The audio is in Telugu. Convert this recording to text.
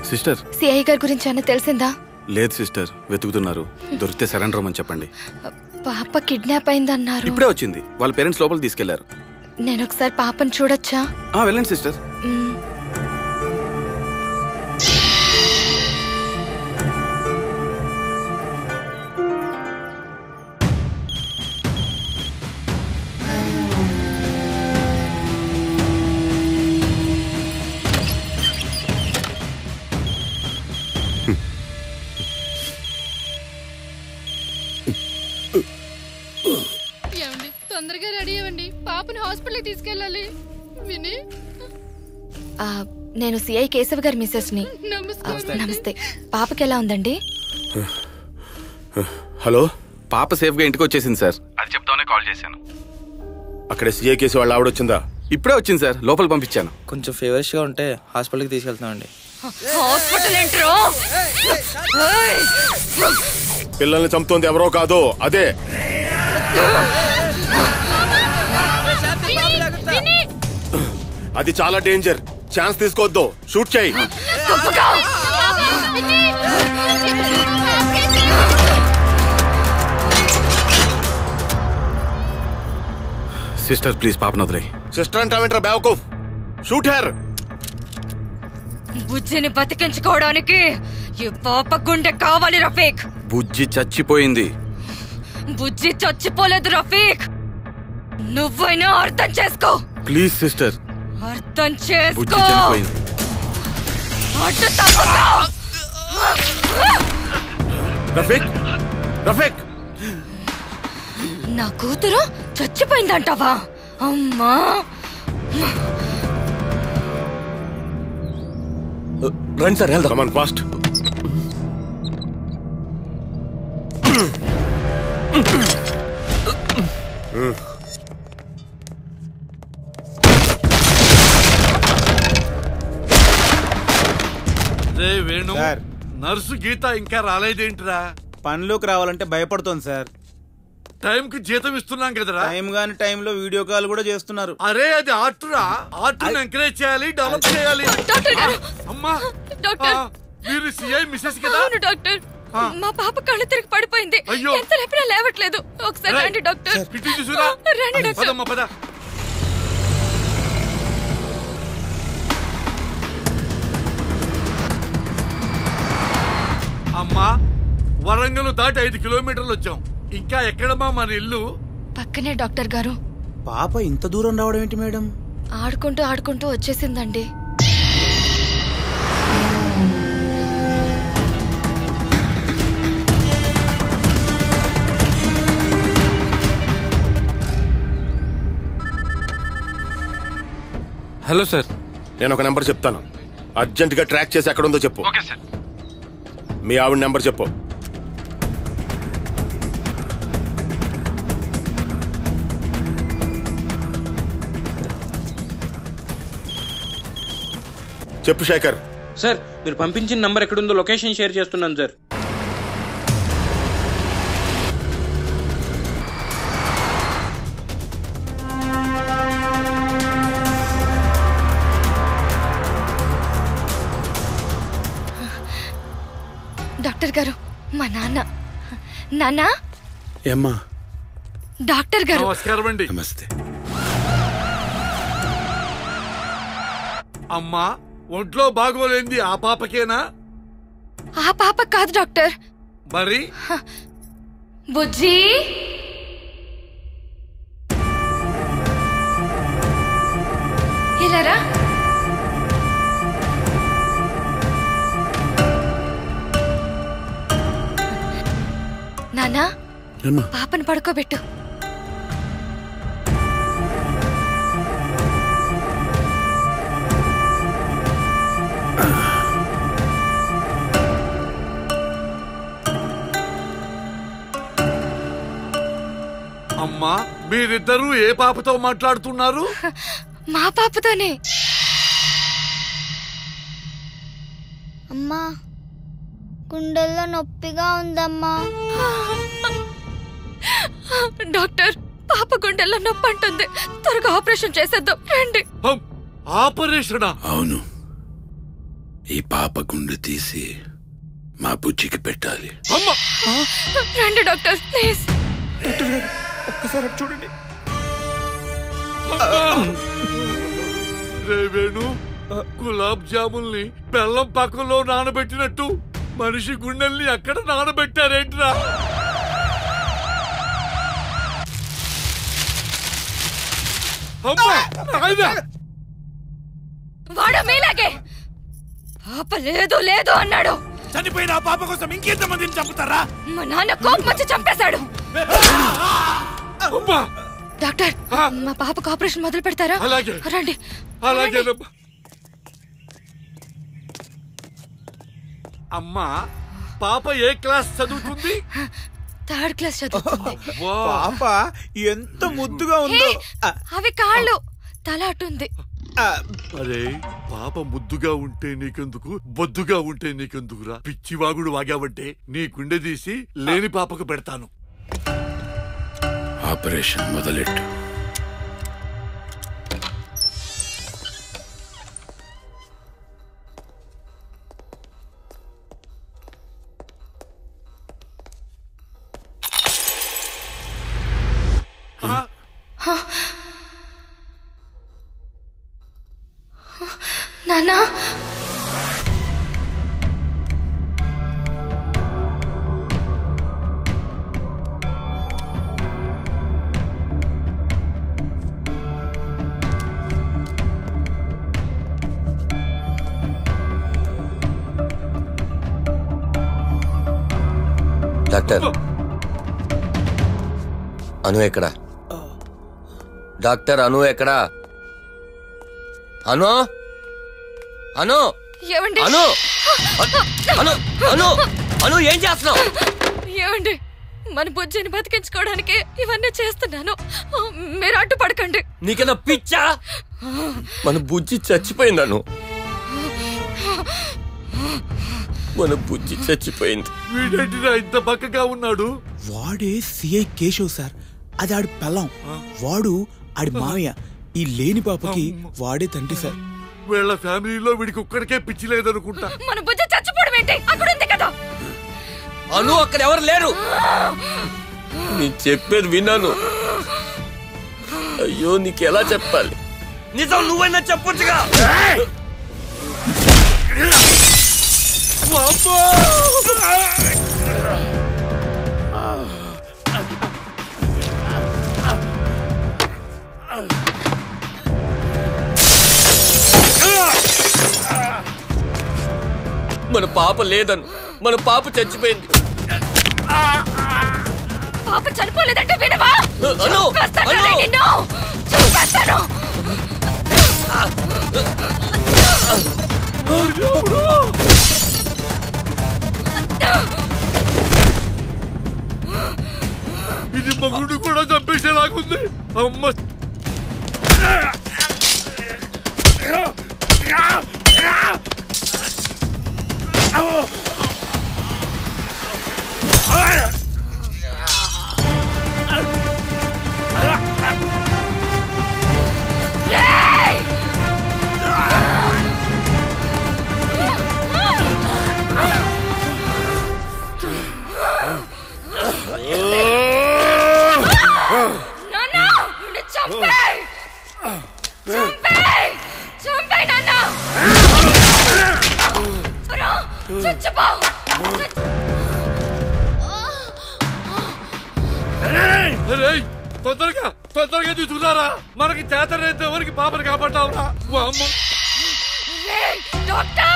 సిస్టర్, సిఐ గారి గురించి అన్న తెలిసిందా? లేదు సిస్టర్, వెతుకుతున్నారు. దొరికితే సరెండర్ అవ్వమని చెప్పండి. పాప కిడ్నాప్ అయిందన్నారు. ఇప్పుడే వచ్చింది. వాళ్ళ పేరెంట్స్ లోపల తీసుకెళ్లారు. నేను ఒకసారి పాపను చూడొచ్చా? వెళ్ళండి సిస్టర్. తొందరగా రెడీ అవ్వండి, పాపని హాస్పిటల్కి తీసుకెళ్ళాలి. విని, నేను సిఐ కేశవ్ గారి మిస్సెస్ ని. నమస్తే. పాపకి ఎలా ఉందండి? హలో, పాప సేఫ్ గా ఇంటికి వచ్చేసింది సార్. అది చెప్తానే కాల్ చేశాను. అక్కడ సిఐ కేసు వాళ్ళ ఆవిడ వచ్చిందా? ఇప్పుడే వచ్చింది సార్, లోపల పంపించాను. కొంచెం ఫేవర్స్ గా ఉంటే హాస్పిటల్కి తీసుకెళ్తామండి. పిల్లల్ని చంపుతోంది ఎవరో కాదు, అదే. అది చాలా డేంజర్. ఛాన్స్ తీసుకోవద్దు, షూట్ చేయి. సిస్టర్ ప్లీజ్, పాపను వదిలేయ్. సిస్టర్ అంటావేంట్రా బేవకూఫ్? Shoot her. బుజ్జిని బతికించుకోవడానికి ఈ పాప గుండె కావాలి రఫీక్. బుజ్జి చచ్చిపోయింది. బుజ్జి చచ్చిపోలేదు రఫీక్, నువ్వైనా అర్థం చేసుకో. ప్లీజ్ సిస్టర్, అర్థం బుజ్జి చేసుకో. చనిపోయింది. రఫీక్, రఫీక్, నా కూతురు చచ్చిపోయిందంటావా? అమ్మా, రండి సార్, వెళ్దాం. Come on fast. Venu, nurse Geetha ఇంకా రాలేదేంటిరా? పనిలోకి రావాలంటే భయపడుతోంది సార్. టైంకి జీతం ఇస్తున్నాం కదరా. టైం గాని టైంలో వీడియో కాల్ కూడా చేస్తున్నారు. అరే అది ఆర్టురా, ఆర్టుని ఎంకరేజ్ చేయాలి, డెవలప్ చేయాలి. అమ్మా, మీరు సిఐ మిస్సెస్ కదా? డాక్టర్, మా పాప కళ్ళు తిరిగి పడిపోయింది. అయ్యో, ఎంత లేపినా లేవట్లేదు. ఒకసారి రండి డాక్టర్. రండి డాక్టర్. పద. అమ్మా, వరంగల్ దాటి 5 కిలోమీటర్లు వచ్చాం. ఇంకా ఎక్కడమ్మా మన ఇల్లు? పక్కనే డాక్టర్ గారు. పాప ఇంత దూరం రావడం ఏంటి మేడం? ఆడుకుంటూ వచ్చేసిందండి. హలో సార్, నేను ఒక నెంబర్ చెప్తాను. అర్జెంట్ గా ట్రాక్ చేసి ఎక్కడ ఉందో చెప్పు. Okay sir. మీ ఆవిడ నెంబర్ చెప్పు. చెప్పు శేఖర్. సార్, మీరు పంపించిన నంబర్ ఎక్కడుందో లొకేషన్ షేర్ చేస్తున్నాను సార్. డాక్టర్ గారు, మా నాన్న. ఏమ్మా? డాక్టర్ గారు నమస్కారం అండి. నమస్తే. అమ్మా, ఒంట్లో బాగోలేంది ఆ పాపకేనా? ఆ పాప కాదు డాక్టర్. మరి బుజ్జి, ఇలారా. నానా, పాపను పడుకోబెట్టు. అమ్మా, మీరిద్దరూ ఏ పాపతో మాట్లాడుతున్నారు? మా పాపతోనే. అమ్మా, గుండెల్లో నొప్పిగా ఉందమ్మా. డాక్టర్, పాప గుండెల్లో నొప్పి అంటుంది. త్వరగా ఆపరేషన్ చేసేద్దాం రండి. ఆపరేషనా? అవును. ఈ పాప గుండె తీసి మా బుజ్జికి పెట్టాలి. రండి డాక్టర్ ప్లీజ్. ఒక్కసారి చూడండి. వేణు, గులాబ్ జాముల్ని బెల్లం పక్కలో నానబెట్టినట్టు మనిషి గుండెల్ని అక్కడ నానబెట్టారేంట్రా? వాడు మీలాగే పాప లేదు లేదు అన్నాడు. చనిపోయిన పాప కోసం ఇంకెంతమందిని చంపుతారా? మా నాన్న కోపం వచ్చి చంపేశాడు. డాక్టర్, మా పాపకు ఆపరేషన్ మొదలు పెడతారా? అలాగే రండి. అలాగే. అమ్మా, పాప ఏ క్లాస్ చదువుతుంది? 3rd క్లాస్ చదువుతుంది. పాప ఎంత ముద్దుగా ఉందో. అవి కాళ్ళు, తల అటుంది. అరే, పాప ముద్దుగా ఉంటే నీకెందుకు, బొద్దుగా ఉంటే నీకెందుకురా? పిచ్చివాగుడు వాగావంటే నీ గుండె తీసి లేని పాపకు పెడతాను. ఆపరేషన్ మొదలెట్టు. నానా, డాక్టర్ అను ఎక్కడా? డాక్టర్ అను ఎక్కడా? అను అను ఏమండి? అను అను అను అను ఏం చేస్తున్నావు? ఏమండి, మన బుజ్జిని బతికించుకోవడానికి ఇవన్నీ చేస్తున్నాను. మీరు అడ్డుపడకండి. నీకన్నా పిచ్చా? మన బుజ్జి చచ్చిపోయిందను. మన బుజ్జి చచ్చిపోయింది. వీడేంటిరా ఇంత బక్కగా ఉన్నాడు? వాడే సిఐ కేశవ్ సార్. అది ఆడి పెళ్ళం. వాడు ఆడి మావయ్య. ఈ లేని పాపకి వాడే తండ్రి సార్. వీళ్ళ ఫ్యామిలీలో వీడికి ఒక్కడికే పిచ్చి లేదనుకుంటా. మన బుజ్జి చచ్చిపోవడం ఏంటి? అక్కడ ఉంది కదా. అను అక్కడ ఎవరు లేరు. నీ చెప్పేది విన్నాను. అయ్యో, నీకెలా చెప్పాలి? నిజం నువ్వైనా చెప్పొచ్చుగా. మన పాప లేదను. మన పాప చచ్చిపోయింది. పాప చనిపోలేదంటే వినవా? అను చూపేస్తాను. ఇది మగుడు కూడా చంపేసేలాగుంది. అమ్మ, తొందరగా తీసుకున్నారా? మనకి చేతనైతే ఎవరికి పాపని కాపాడతావురా? డాక్టర్